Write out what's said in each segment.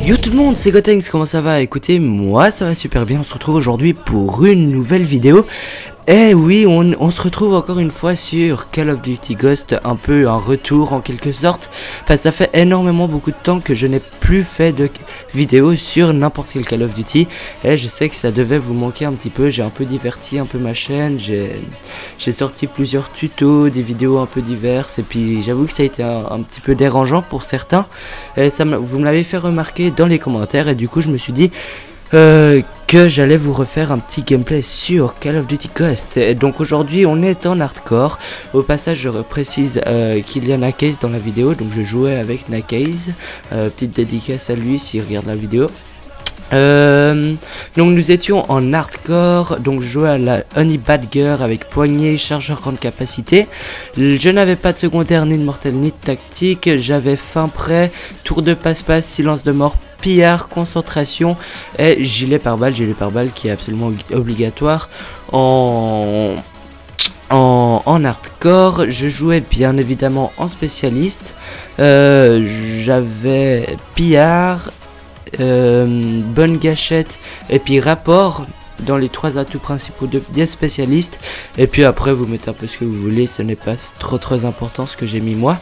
Yo tout le monde, c'est Gotenks, comment ça va? Écoutez, moi ça va super bien, on se retrouve aujourd'hui pour une nouvelle vidéo. Et oui, on se retrouve encore une fois sur Call of Duty Ghost, un peu un retour en quelque sorte, parce que ça fait énormément beaucoup de temps que je n'ai plus fait de vidéo sur n'importe quel Call of Duty. Et je sais que ça devait vous manquer un petit peu, j'ai un peu diverti un peu ma chaîne, j'ai sorti plusieurs tutos, des vidéos un peu diverses, et puis j'avoue que ça a été un petit peu dérangeant pour certains. Et vous me l'avez fait remarquer dans les commentaires, et du coup je me suis dit que j'allais vous refaire un petit gameplay sur Call of Duty Ghost. Et donc aujourd'hui on est en hardcore. Au passage je précise qu'il y a Nakaze dans la vidéo, donc je jouais avec Nakaze, petite dédicace à lui s'il regarde la vidéo. Donc nous étions en hardcore, donc je jouais à la Honey Badger avec poignée, chargeur grande capacité. Je n'avais pas de secondaire ni de mortel ni de tactique, j'avais fin prêt, tour de passe-passe, silence de mort, pillard, concentration et gilet pare-balles qui est absolument obligatoire en hardcore. Je jouais bien évidemment en spécialiste, j'avais pillard, bonne gâchette et puis rapport dans les trois atouts principaux des spécialistes. Et puis après vous mettez un peu ce que vous voulez, ce n'est pas trop important ce que j'ai mis moi.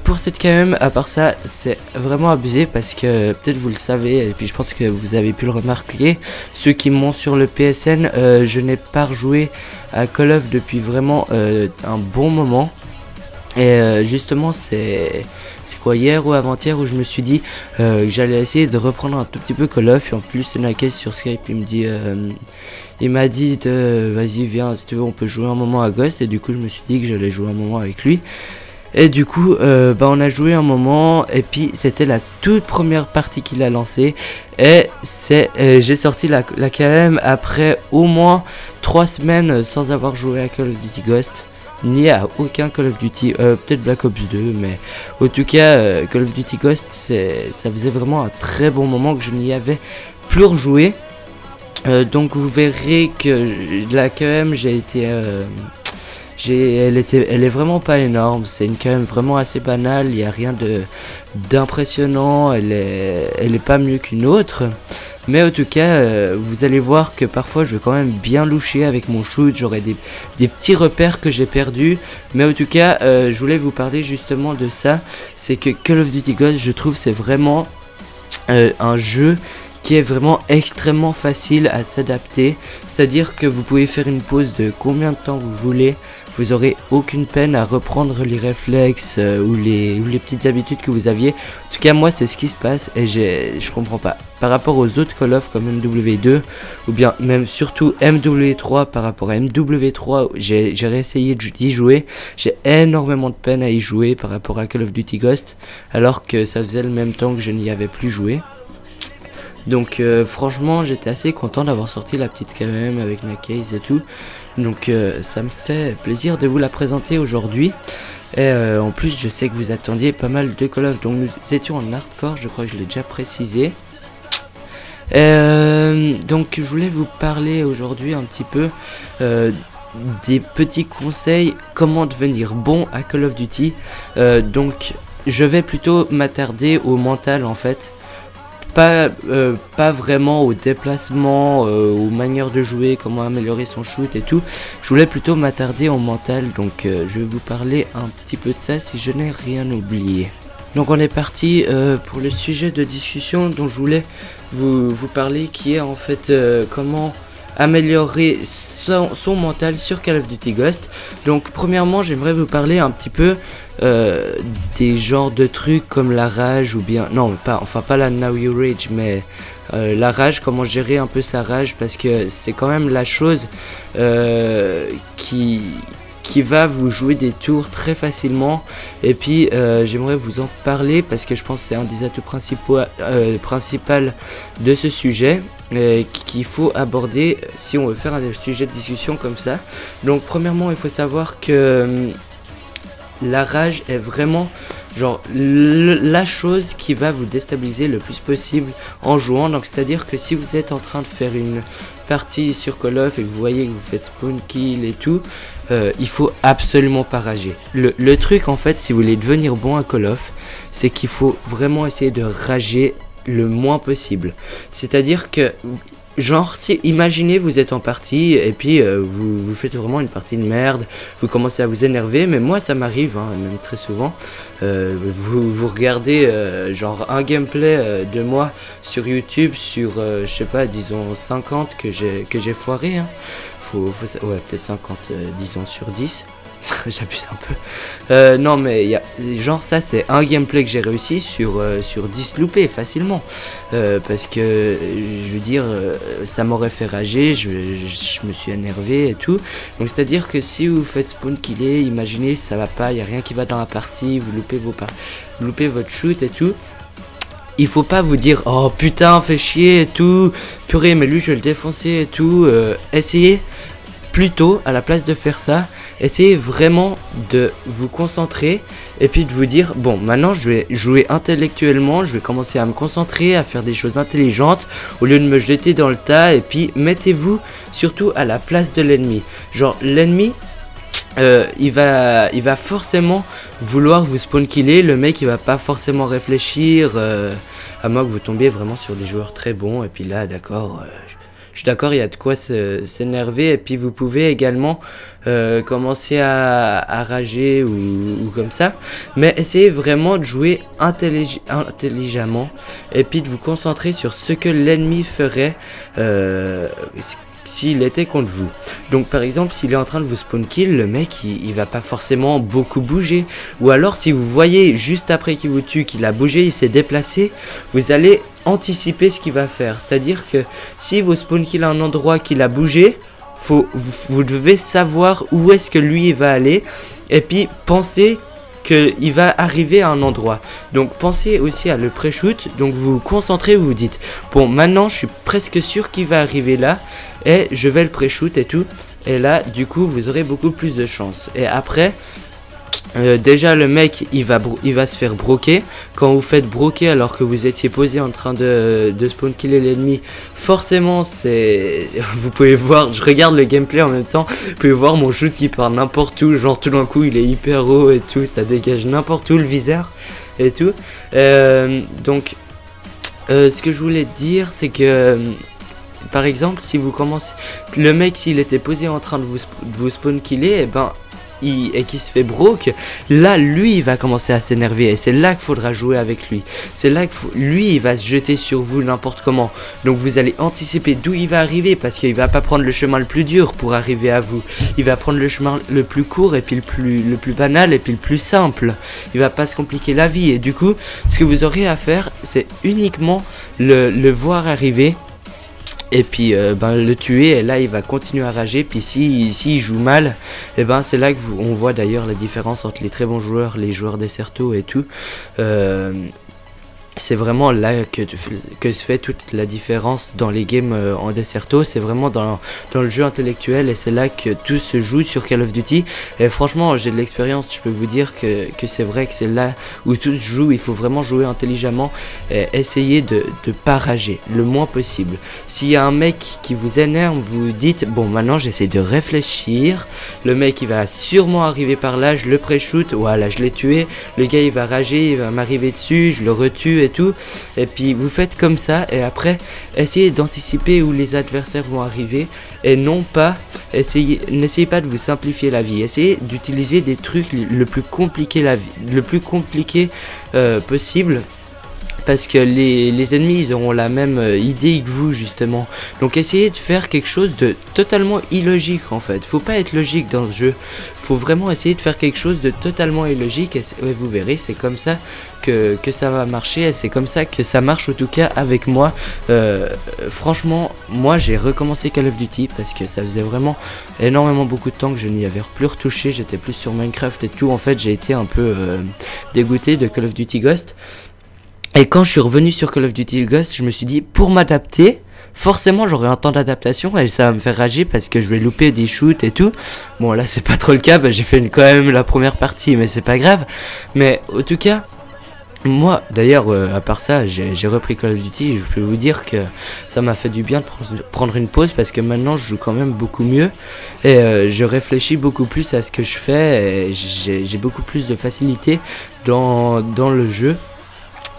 Pour cette KM, à part ça c'est vraiment abusé parce que peut-être vous le savez, et puis je pense que vous avez pu le remarquer, ceux qui m'ont sur le PSN, je n'ai pas rejoué à Call of depuis vraiment un bon moment. Et justement c'est quoi, hier ou avant-hier, où je me suis dit que j'allais essayer de reprendre un tout petit peu Call of. Puis en plus c'est Nakaze sur Skype, il m'a dit vas-y viens, si tu veux on peut jouer un moment à Ghost. Et du coup je me suis dit que j'allais jouer un moment avec lui. Et du coup on a joué un moment, et puis c'était la toute première partie qu'il a lancée. Et j'ai sorti la KM après au moins 3 semaines sans avoir joué à Call of Duty Ghost, ni à aucun Call of Duty, peut-être Black Ops 2, mais en tout cas Call of Duty Ghost, ça faisait vraiment un très bon moment que je n'y avais plus rejoué. Donc vous verrez que la KM elle est vraiment pas énorme, c'est une KM vraiment assez banale, il n'y a rien d'impressionnant, elle est pas mieux qu'une autre. Mais en tout cas, vous allez voir que parfois je vais quand même bien loucher avec mon shoot, j'aurai des petits repères que j'ai perdus. Mais en tout cas, je voulais vous parler justement de ça, c'est que Call of Duty Ghost, je trouve c'est vraiment un jeu qui est vraiment extrêmement facile à s'adapter. C'est-à-dire que vous pouvez faire une pause de combien de temps vous voulez. Vous aurez aucune peine à reprendre les réflexes ou les petites habitudes que vous aviez. En tout cas moi c'est ce qui se passe et je comprends pas. Par rapport aux autres Call of comme MW2 ou bien même surtout MW3, par rapport à MW3 j'ai réessayé d'y jouer. J'ai énormément de peine à y jouer par rapport à Call of Duty Ghost, alors que ça faisait le même temps que je n'y avais plus joué. Donc franchement j'étais assez content d'avoir sorti la petite KM avec Nakaze et tout. Donc ça me fait plaisir de vous la présenter aujourd'hui. Et en plus je sais que vous attendiez pas mal de Call of. Donc nous étions en hardcore, je crois que je l'ai déjà précisé. Donc je voulais vous parler aujourd'hui un petit peu des petits conseils comment devenir bon à Call of Duty. Donc je vais plutôt m'attarder au mental en fait. Pas vraiment au déplacement, aux manières de jouer, comment améliorer son shoot et tout. Je voulais plutôt m'attarder au mental, donc je vais vous parler un petit peu de ça si je n'ai rien oublié. Donc on est parti pour le sujet de discussion dont je voulais vous parler, qui est en fait comment améliorer son mental sur Call of Duty Ghost. Donc premièrement j'aimerais vous parler un petit peu des genres de trucs comme la rage, ou bien non pas la Now You Rage, mais la rage, comment gérer un peu sa rage, parce que c'est quand même la chose qui va vous jouer des tours très facilement. Et puis j'aimerais vous en parler parce que je pense que c'est un des atouts principaux de ce sujet qu'il faut aborder si on veut faire un sujet de discussion comme ça. Donc premièrement il faut savoir que la rage est vraiment genre la chose qui va vous déstabiliser le plus possible en jouant. Donc c'est à dire que si vous êtes en train de faire une partie sur Call of et que vous voyez que vous faites spawn kill et tout, il faut absolument pas rager. Le truc en fait, si vous voulez devenir bon à Call of, c'est qu'il faut vraiment essayer de rager le moins possible. C'est-à-dire que, genre, si, imaginez vous êtes en partie et puis vous faites vraiment une partie de merde, vous commencez à vous énerver, mais moi ça m'arrive, hein, même très souvent. Vous regardez genre un gameplay de moi sur YouTube sur, je sais pas, disons 50 que j'ai foiré, hein. Ouais, peut-être 50, disons sur 10. J'abuse un peu. Non mais genre ça c'est un gameplay que j'ai réussi sur 10 loupés facilement. Parce que je veux dire ça m'aurait fait rager, je me suis énervé et tout. Donc c'est à dire que si vous faites spawn killer, imaginez ça va pas, il y a rien qui va dans la partie, vous loupez votre shoot et tout. Il faut pas vous dire oh putain fait chier et tout, purée mais lui je vais le défoncer et tout. Essayez plutôt à la place de faire ça, essayez vraiment de vous concentrer et puis de vous dire bon maintenant je vais jouer intellectuellement, je vais commencer à me concentrer, à faire des choses intelligentes au lieu de me jeter dans le tas. Et puis mettez-vous surtout à la place de l'ennemi. Genre l'ennemi il va forcément vouloir vous spawn killer, le mec il va pas forcément réfléchir à moins que vous tombiez vraiment sur des joueurs très bons. Et puis là d'accord, je suis d'accord, il y a de quoi s'énerver. Et puis vous pouvez également commencer à rager ou comme ça. Mais essayez vraiment de jouer intelligemment. Et puis de vous concentrer sur ce que l'ennemi ferait s'il était contre vous. Donc par exemple s'il est en train de vous spawn kill, le mec il va pas forcément beaucoup bouger. Ou alors si vous voyez juste après qu'il vous tue qu'il a bougé, il s'est déplacé, vous allez anticiper ce qu'il va faire. C'est à dire que si vous spawn kill à un endroit qu'il a bougé, vous devez savoir où est-ce que lui il va aller. Et puis pensez qu'il va arriver à un endroit. Donc pensez aussi à le pré-shoot. Donc vous vous concentrez, vous vous dites bon maintenant je suis presque sûr qu'il va arriver là et je vais le pré-shoot et tout. Et là du coup vous aurez beaucoup plus de chance. Et après déjà le mec il va se faire broquer. Quand vous faites broquer alors que vous étiez posé en train de spawn killer l'ennemi, forcément c'est vous pouvez voir, je regarde le gameplay en même temps, vous pouvez voir mon shoot qui part n'importe où, genre tout d'un coup il est hyper haut et tout, ça dégage n'importe où le viseur et tout. Donc ce que je voulais dire c'est que par exemple si vous commencez, le mec s'il était posé en train de vous spawn killer, et ben et qui se fait broke, là lui il va commencer à s'énerver et c'est là qu'il faudra jouer avec lui. C'est là que lui il va se jeter sur vous n'importe comment. Donc vous allez anticiper d'où il va arriver parce qu'il va pas prendre le chemin le plus dur pour arriver à vous. Il va prendre le chemin le plus court et puis le plus banal et puis le plus simple. Il va pas se compliquer la vie et du coup ce que vous aurez à faire c'est uniquement le voir arriver. Et puis le tuer et là il va continuer à rager. Puis si il joue mal, et ben c'est là que on voit d'ailleurs la différence entre les très bons joueurs, les joueurs Desserto et tout. C'est vraiment là que se fait toute la différence dans les games en Desserto. C'est vraiment dans le jeu intellectuel et c'est là que tout se joue sur Call of Duty. Et franchement j'ai de l'expérience, je peux vous dire que c'est vrai que c'est là où tout se joue. Il faut vraiment jouer intelligemment et essayer de pas rager le moins possible. S'il y a un mec qui vous énerve, vous dites bon maintenant j'essaie de réfléchir. Le mec il va sûrement arriver par là, je le pré-shoot, voilà je l'ai tué. Le gars il va rager, il va m'arriver dessus, je le retue et tout. Et puis vous faites comme ça et après essayez d'anticiper où les adversaires vont arriver et non pas n'essayez pas de vous simplifier la vie. Essayez d'utiliser des trucs le plus compliqué possible. Parce que les ennemis ils auront la même idée que vous justement. Donc essayez de faire quelque chose de totalement illogique en fait. Faut pas être logique dans ce jeu. Faut vraiment essayer de faire quelque chose de totalement illogique. Et vous verrez c'est comme ça que ça va marcher. Et c'est comme ça que ça marche en tout cas avec moi. Franchement moi j'ai recommencé Call of Duty parce que ça faisait vraiment énormément beaucoup de temps que je n'y avais plus retouché. J'étais plus sur Minecraft et tout. En fait j'ai été un peu dégoûté de Call of Duty Ghost. Et quand je suis revenu sur Call of Duty Ghost, je me suis dit, pour m'adapter, forcément j'aurai un temps d'adaptation et ça va me faire rager parce que je vais louper des shoots et tout. Bon là c'est pas trop le cas, j'ai fait quand même la première partie mais c'est pas grave. Mais en tout cas, moi d'ailleurs à part ça j'ai repris Call of Duty et je peux vous dire que ça m'a fait du bien de prendre une pause parce que maintenant je joue quand même beaucoup mieux. Et je réfléchis beaucoup plus à ce que je fais et j'ai beaucoup plus de facilité dans le jeu.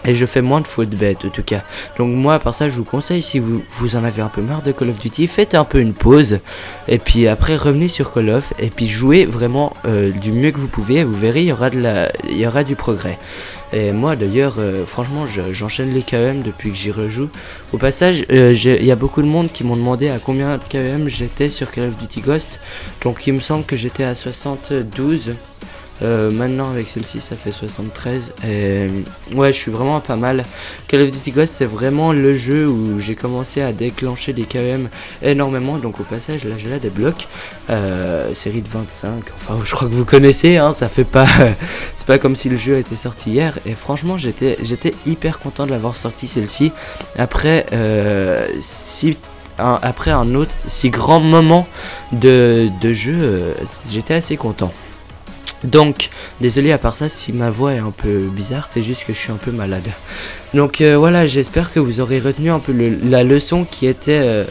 Et je fais moins de fautes bêtes en tout cas. Donc moi à part ça je vous conseille, si vous en avez un peu marre de Call of Duty, faites un peu une pause. Et puis après revenez sur Call of et puis jouez vraiment du mieux que vous pouvez. Et vous verrez il y aura du progrès. Et moi d'ailleurs franchement j'enchaîne les KM depuis que j'y rejoue. Au passage il y a beaucoup de monde qui m'ont demandé à combien de KM j'étais sur Call of Duty Ghost. Donc il me semble que j'étais à 72. Maintenant avec celle-ci ça fait 73 et ouais je suis vraiment pas mal. Call of Duty Ghost c'est vraiment le jeu où j'ai commencé à déclencher des KM énormément. Donc au passage là j'ai là des blocs série de 25, enfin je crois que vous connaissez hein, ça fait pas c'est pas comme si le jeu était sorti hier. Et franchement j'étais hyper content de l'avoir sorti celle-ci après après un autre si grand moment de jeu. J'étais assez content. Donc désolé à part ça si ma voix est un peu bizarre, c'est juste que je suis un peu malade. Donc voilà, j'espère que vous aurez retenu un peu la leçon qui était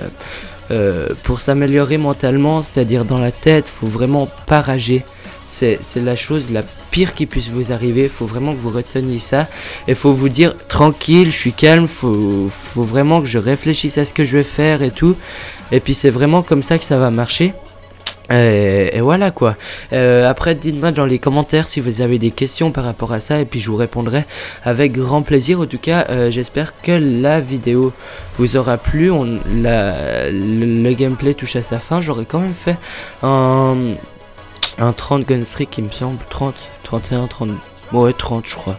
pour s'améliorer mentalement, c'est-à-dire dans la tête, faut vraiment pas rager. C'est la chose la pire qui puisse vous arriver, faut vraiment que vous reteniez ça. Et faut vous dire tranquille, je suis calme, faut vraiment que je réfléchisse à ce que je vais faire et tout. Et puis c'est vraiment comme ça que ça va marcher. Et voilà quoi. Après dites-moi dans les commentaires si vous avez des questions par rapport à ça et puis je vous répondrai avec grand plaisir. En tout cas j'espère que la vidéo vous aura plu. Le gameplay touche à sa fin. J'aurais quand même fait un 30 gun streak il me semble, 30, 31, 30, ouais 30 je crois.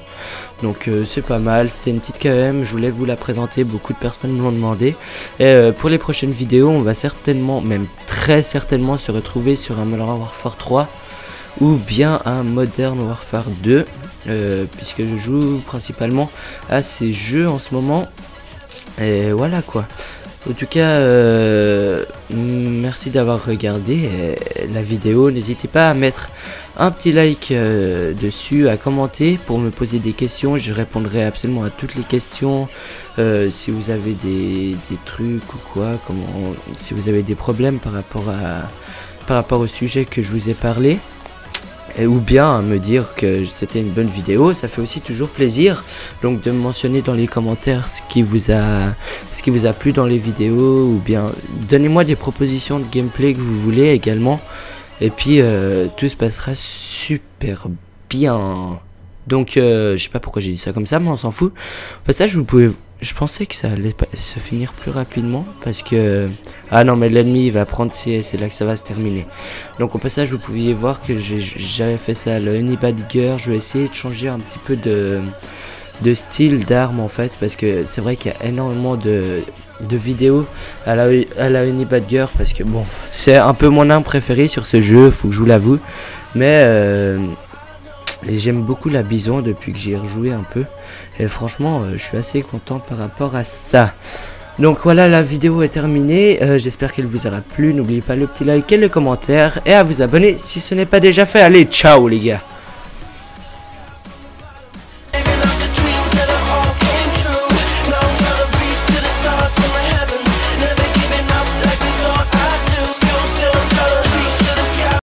Donc c'est pas mal, c'était une petite KM, je voulais vous la présenter, beaucoup de personnes me l'ont demandé. Et pour les prochaines vidéos, on va certainement, même très certainement se retrouver sur un Modern Warfare 3 ou bien un Modern Warfare 2, puisque je joue principalement à ces jeux en ce moment. Et voilà quoi. En tout cas, merci d'avoir regardé la vidéo. N'hésitez pas à mettre un petit like dessus, à commenter pour me poser des questions. Je répondrai absolument à toutes les questions. Si vous avez des trucs ou quoi, si vous avez des problèmes par rapport au sujet que je vous ai parlé. Ou bien me dire que c'était une bonne vidéo, ça fait aussi toujours plaisir. Donc de me mentionner dans les commentaires ce qui vous a plu dans les vidéos, ou bien donnez-moi des propositions de gameplay que vous voulez également. Et puis tout se passera super bien. Donc je sais pas pourquoi j'ai dit ça comme ça, mais on s'en fout. Au passage je pensais que ça allait se finir plus rapidement parce que ah non mais l'ennemi il va prendre c'est là que ça va se terminer. Donc au passage vous pouviez voir que j'avais fait ça le Honey Badger. Je vais essayer de changer un petit peu de style d'arme en fait, parce que c'est vrai qu'il y a énormément de vidéos à la Honey Badger, parce que bon c'est un peu mon arme préférée sur ce jeu, faut que je vous l'avoue. Mais j'aime beaucoup la bison depuis que j'y ai rejoué un peu. Et franchement, je suis assez content par rapport à ça. Donc voilà, la vidéo est terminée. J'espère qu'elle vous aura plu. N'oubliez pas le petit like et le commentaire. Et à vous abonner si ce n'est pas déjà fait. Allez, ciao les gars.